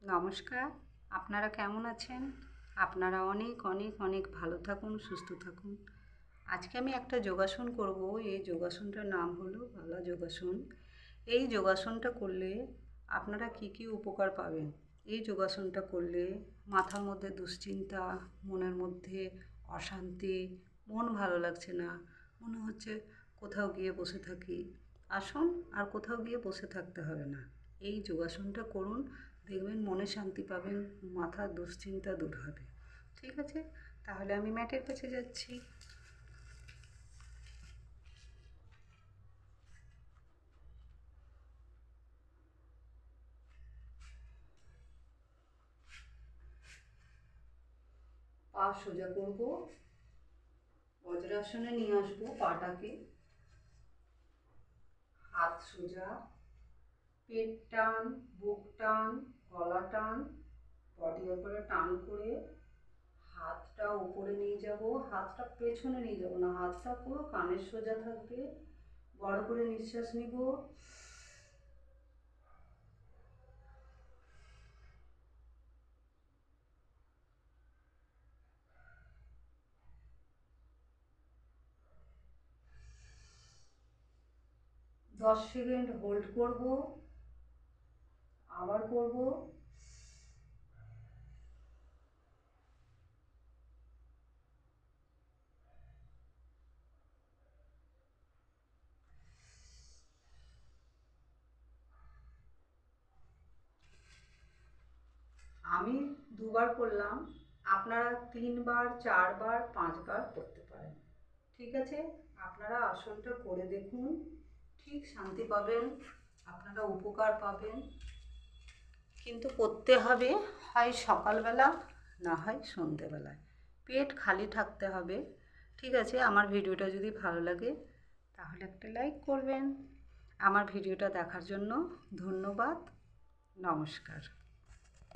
নমস্কার, আপনারা কেমন আছেন? আপনারা অনেক অনেক অনেক ভালো থাকুন, সুস্থ থাকুন। আজকে আমি একটা যোগাসন করব। এই যোগাসনটার নাম হলো বালা যোগাসন। এই যোগাসনটা করলে আপনারা কি কি উপকার পাবেন? এই যোগাসনটা করলে মাথার মধ্যে দুশ্চিন্তা, মনের মধ্যে অশান্তি, মন ভালো লাগছে না, মনে হচ্ছে কোথাও গিয়ে বসে থাকি। আসুন, আর কোথাও গিয়ে বসে থাকতে হবে না। এই যোগাসনটা করুন, দেখবেন মনে শান্তি পাবেন, মাথার দুশ্চিন্তা দূর হবে। ঠিক আছে, তাহলে আমি ম্যাটের কাছে যাচ্ছি। পা সোজা করব, বজ্রাসনে নিয়ে আসবো পাটাকে, হাত সোজা, পেট টান, বুক টান, গলা টান, বডি ওপরে টান করে হাতটা উপরে নিয়ে যাব, হাতটা পেছনে নিয়ে যাব না, হাতটা পুরো কানের সোজা থাকবে। বড় করে নিঃশ্বাস নিব, 10 সেকেন্ড হোল্ড করব, আবার করব, আমি দুবার করলাম, আপনারা 3বার, 4বার, 5বার করতে পারেন। ঠিক আছে, আপনারা আসনটা করে দেখুন, ঠিক শান্তি পাবেন, আপনারা উপকার পাবেন। কিন্তু করতে হবে হয় সকালবেলা, না হয় সন্ধেবেলায়। পেট খালি থাকতে হবে। ঠিক আছে, আমার ভিডিওটা যদি ভালো লাগে তাহলে একটা লাইক করবেন। আমার ভিডিওটা দেখার জন্য ধন্যবাদ। নমস্কার।